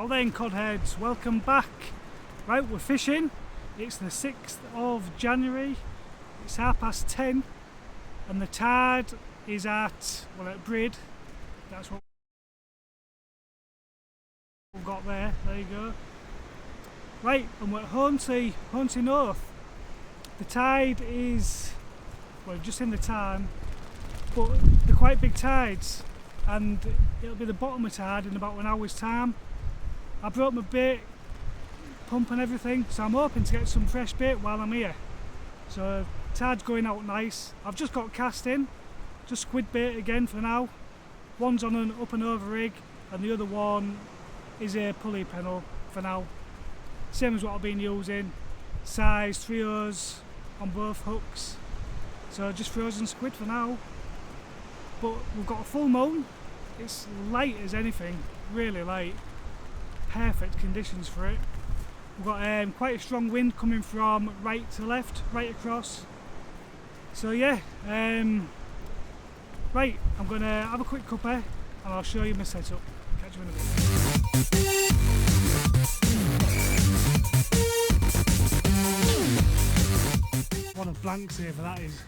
Now then, codheads, welcome back. Right, we're fishing. It's the 6th of January. It's 10:30 and the tide is at, well, at Brid. That's what we've got there. There you go. Right, and we're at Hornsea North. The tide is, well, just in the time, but they're quite big tides, and it'll be the bottom of tide in about an hour's time. I brought my bait, pump and everything, so I'm hoping to get some fresh bait while I'm here. So tide's going out nice. I've just got cast in, just squid bait again for now. One's on an up and over rig and the other one is a pulley pennel for now. Same as what I've been using, size 3/0s on both hooks. So just frozen squid for now. But we've got a full moon, it's light as anything, really light. Perfect conditions for it. We've got quite a strong wind coming from right to left, right across. So yeah, right, I'm going to have a quick cuppa and I'll show you my setup. Catch you in a bit. What a blank saver that is.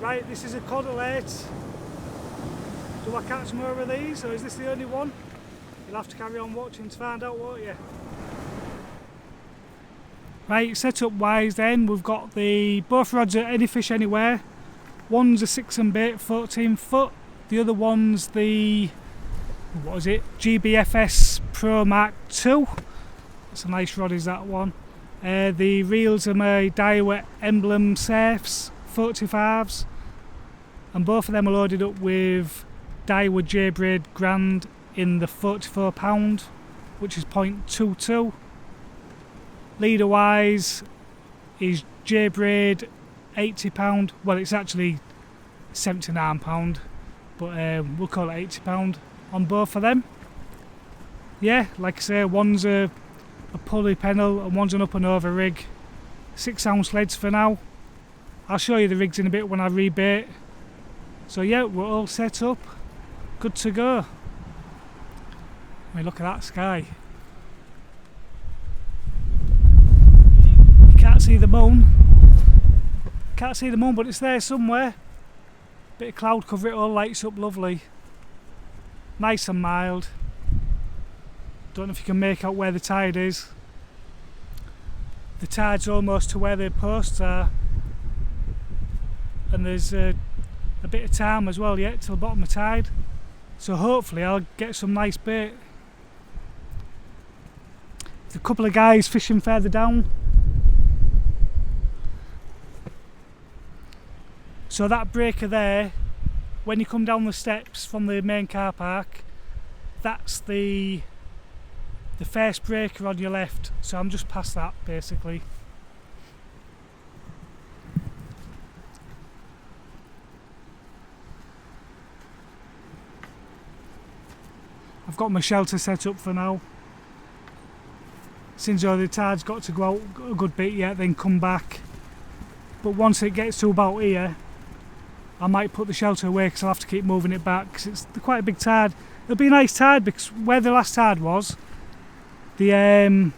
Right, this is a cod alert. Do I catch more of these, or is this the only one? You'll have to carry on watching to find out, won't you? Right, setup wise then, we've got the both rods are Any Fish Anywhere. One's a 6 and bait 14 foot, the other one's the, what is it, GBFS Pro Mark II. It's a nice rod, is that one. The reels are my Daiwa Emblem Surfs 45s, and both of them are loaded up with Daiwa J-Braid Grand in the 44 pound, which is 0.22. Leader wise is J-Braid 80 pound. Well, it's actually 79 pound, but we'll call it 80 pound on both of them. Yeah, like I say, one's a pulley pennel and one's an up and over rig. 6 ounce leads for now. I'll show you the rigs in a bit when I rebait. So yeah, we're all set up. Good to go. I mean, look at that sky. You can't see the moon. Can't see the moon, but it's there somewhere. Bit of cloud cover, it all lights up lovely. Nice and mild. Don't know if you can make out where the tide is. The tide's almost to where the posts are. And there's a bit of time as well yet till the bottom of tide. So hopefully I'll get some nice bait. There's a couple of guys fishing further down. So that breaker there, when you come down the steps from the main car park, that's the first breaker on your left. So I'm just past that basically. I've got my shelter set up for now. Since the tide's got to go out a good bit yet, then come back. But once it gets to about here, I might put the shelter away because I'll have to keep moving it back because it's quite a big tide. It'll be a nice tide because where the last tide was, it's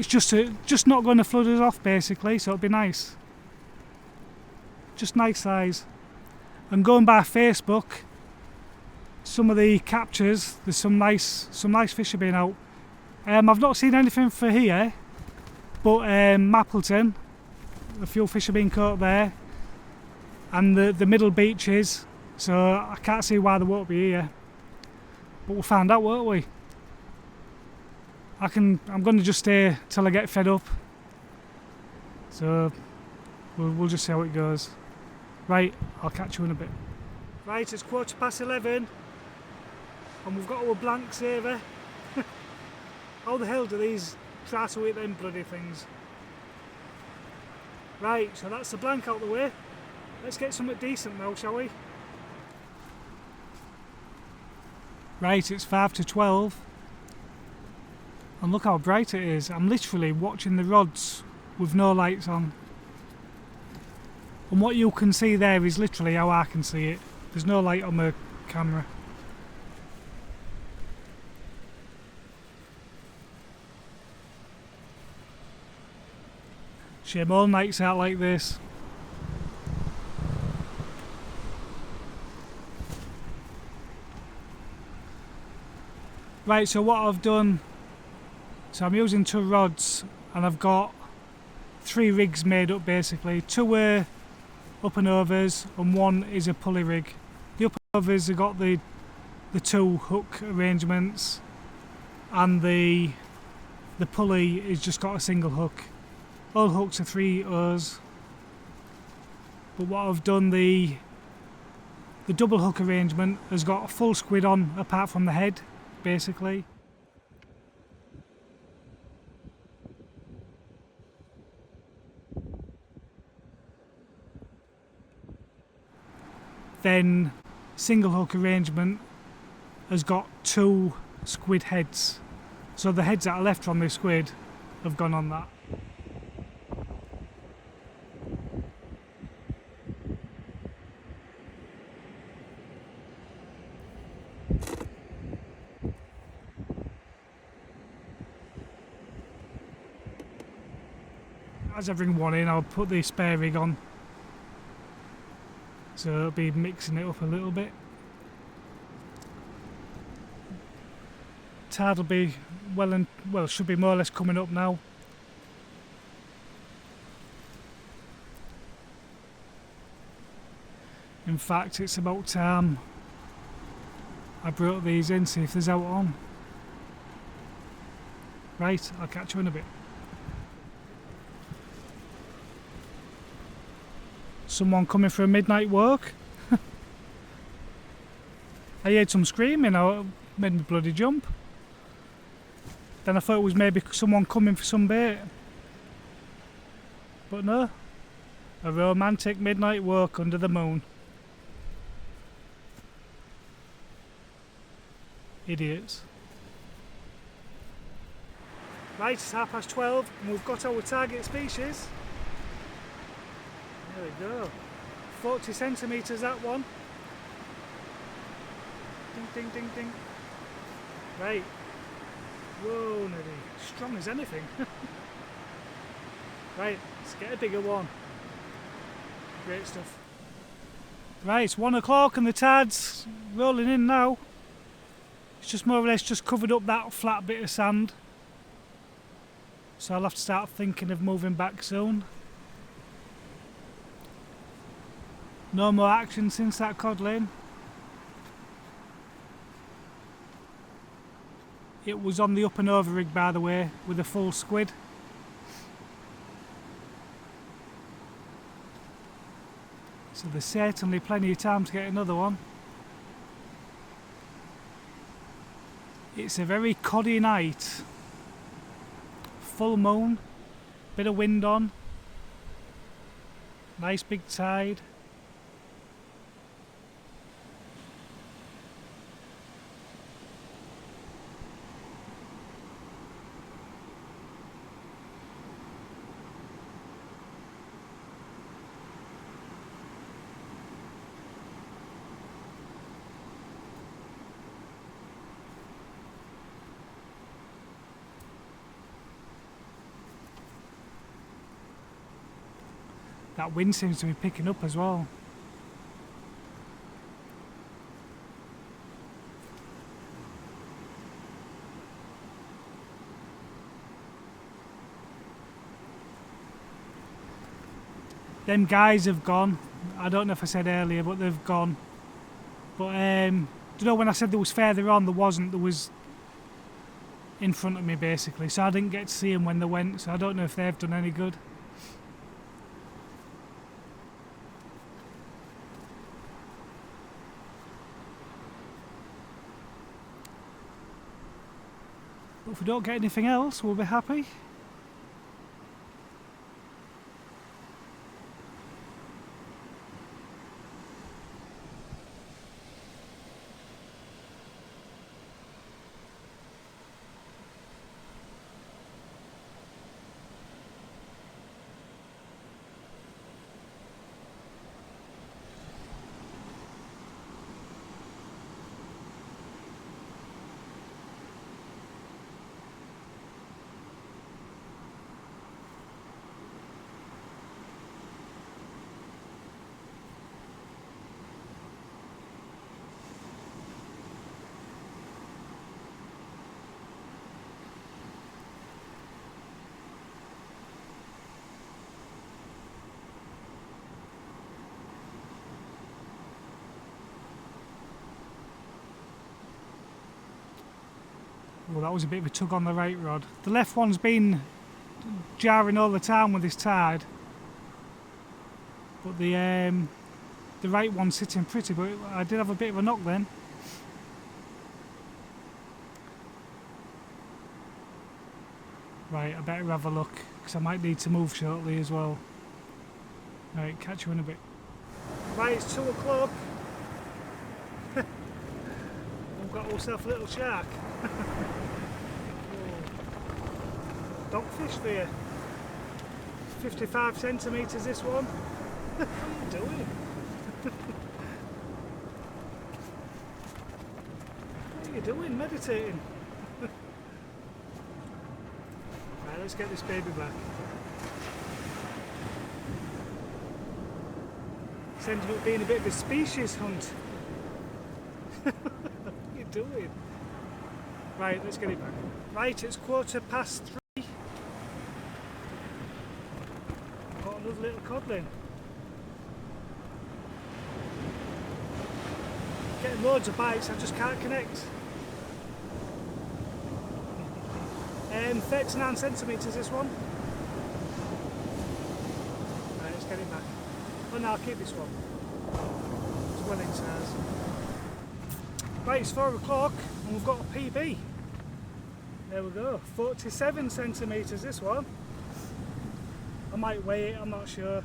just not going to flood us off basically, so it'll be nice. Just nice size. And going by Facebook, some of the captures, there's some nice fish have been out. I've not seen anything for here, but Mappleton, a few fish have been caught there, and the middle beaches, so I can't see why they won't be here. But we'll find out, won't we? I'm going to just stay till I get fed up. So we'll just see how it goes. Right, I'll catch you in a bit. Right, it's 11:15. And we've got our blank saver. How the hell do these try to eat them bloody things? Right, so that's the blank out the way. Let's get something decent now, shall we? Right, it's 5:12. And look how bright it is. I'm literally watching the rods with no lights on. And what you can see there is literally how I can see it. There's no light on the camera. Shame all nights out like this. Right, so what I've done, so I'm using 2 rods and I've got 3 rigs made up basically. 2 are up and overs and 1 is a pulley rig. The up and overs have got the 2 hook arrangements, and the pulley is just got a single hook. All hooks are 3 O's. But what I've done, the double hook arrangement has got a full squid on apart from the head, basically. Then single hook arrangement has got 2 squid heads. So the heads that are left from the squid have gone on that. As I bring one in, I'll put the spare rig on. So it'll be mixing it up a little bit. Tide will be should be more or less coming up now. In fact, it's about time I brought these in, see if there's out on. Right, I'll catch you in a bit. Someone coming for a midnight walk. I heard some screaming, it made me bloody jump. Then I thought it was maybe someone coming for some bait. But no, a romantic midnight walk under the moon. Idiots. Right, it's 12:30 and we've got our target species. There we go. 40 centimetres that one. Ding, ding, ding, ding. Right. Whoa, nearly strong as anything. Right, let's get a bigger one. Great stuff. Right, it's 1 o'clock and the tide's rolling in now. It's just more or less just covered up that flat bit of sand. So I'll have to start thinking of moving back soon. No more action since that codling. It was on the up and over rig, by the way, with a full squid. So there's certainly plenty of time to get another one. It's a very coddy night. Full moon, bit of wind on, nice big tide. That wind seems to be picking up as well. Them guys have gone. I don't know if I said earlier, but they've gone. But you know, when I said there was further on, there wasn't. There was in front of me basically, so I didn't get to see them when they went. So I don't know if they've done any good. But if we don't get anything else, we'll be happy. Oh, that was a bit of a tug on the right rod. The left one's been jarring all the time with this tide, but the right one's sitting pretty, but I did have a bit of a knock then. Right, I better have a look, because I might need to move shortly as well. Right, catch you in a bit. Right, it's 2 o'clock. We've got ourselves a little shark. Dogfish for you. 55 centimetres this one. What are you doing? What are you doing? Meditating? Right, let's get this baby back. It's ended up being a bit of a species hunt. What are you doing? Right, let's get it back. Right, it's 3:15. Got another little codling. Getting loads of bites, I just can't connect. 39 centimetres this one. Right, let's get it back. Oh no, I'll keep this one. It's well in size. Right, it's 4 o'clock and we've got a PB. There we go, 47 centimetres this one. I might weigh it, I'm not sure.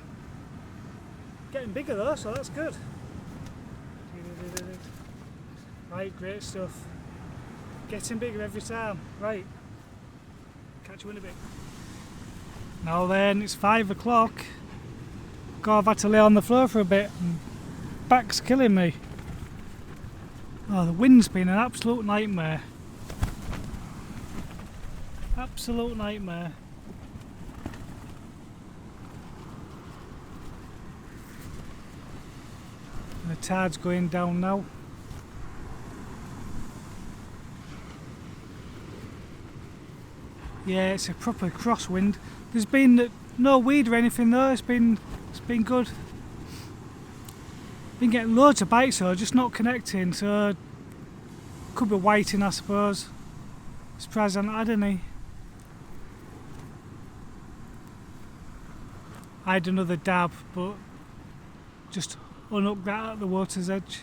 Getting bigger though, so that's good. Right, great stuff. Getting bigger every time. Right, catch you in a bit. Now then, it's 5 o'clock. God, I've had to lay on the floor for a bit. Back's killing me. Oh, the wind's been an absolute nightmare. Absolute nightmare. And the tide's going down now. Yeah, it's a proper crosswind. There's been no weed or anything though. It's been good. Been getting loads of bites though, just not connecting. So could be whiting, I suppose. Surprised I haven't had any. I had another dab, but just unhooked that at the water's edge.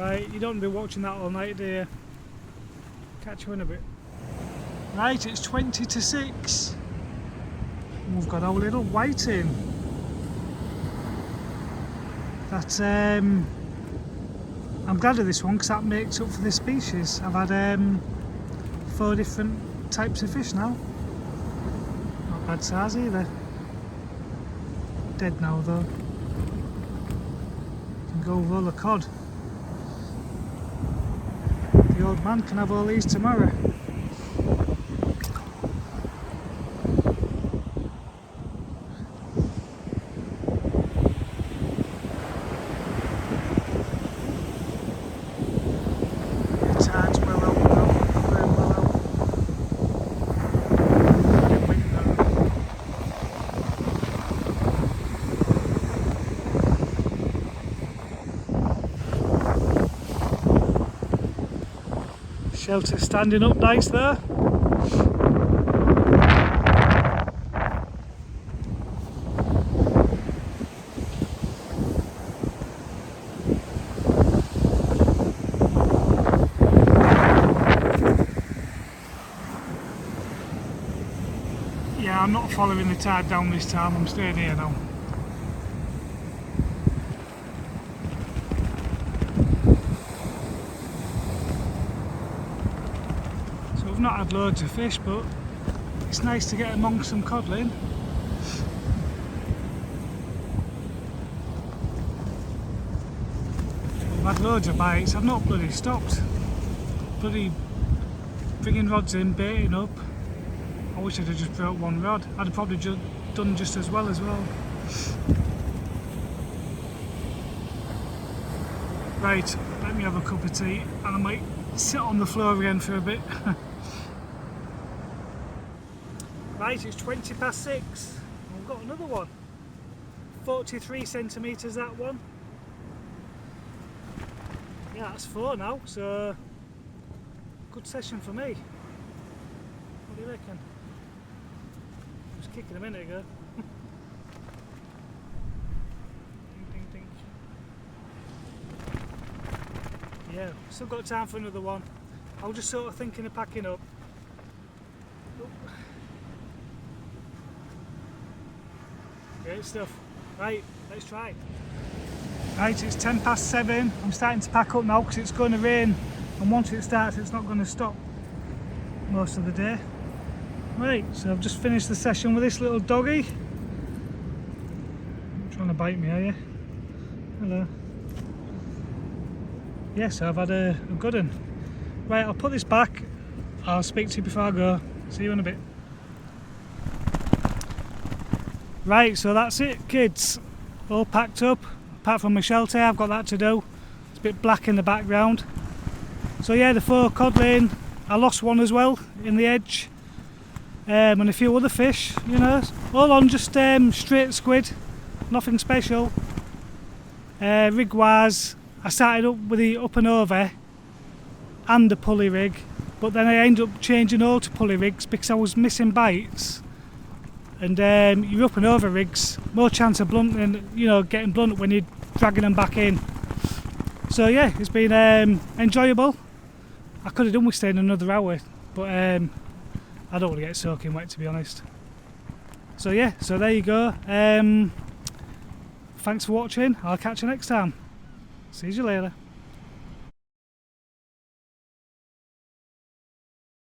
Right, you don't want to be watching that all night, do you? Catch you in a bit. Right, it's 20 to 6. We've got our little whiting. That's I'm glad of this one because that makes up for this species. I've had 4 different types of fish now. Not bad size either. Dead now though. Can go roll a cod. The old man can have all these tomorrow. Shelter standing up nice there. Yeah, I'm not following the tide down this time, I'm staying here now. I've not had loads of fish, but it's nice to get amongst some codling. I've had loads of bites, I've not bloody stopped. Bloody bringing rods in, baiting up. I wish I'd have just brought one rod. I'd have probably done just as well. Right, let me have a cup of tea and I might sit on the floor again for a bit. Right, it's 20 past 6. We've got another one. 43 centimetres that one. Yeah, that's 4 now, so good session for me. What do you reckon? I was kicking a minute ago. Ding, ding, ding. Yeah, still got time for another one. I was just sort of thinking of packing up. Great stuff. Right, let's try. Right, it's 10 past 7. I'm starting to pack up now because it's going to rain, and once it starts it's not going to stop most of the day. Right, so I've just finished the session with this little doggy. You're trying to bite me, are you? Hello. Yes, I've had a good one. Right, I'll put this back. I'll speak to you before I go. See you in a bit. Right, so that's it, kids. All packed up. Apart from my shelter, I've got that to do. It's a bit black in the background. So yeah, the 4 codling. I lost one as well in the edge. And a few other fish, you know. All on just straight squid. Nothing special. Rig wise, I started up with the up and over and the pulley rig. But then I ended up changing all to pulley rigs because I was missing bites. And your up and over rigs, more chance of blunting, you know, getting blunt when you're dragging them back in. So yeah, it's been enjoyable. I could have done with staying another hour, but I don't want to get soaking wet, to be honest. So yeah, so there you go. Thanks for watching. I'll catch you next time. See you later.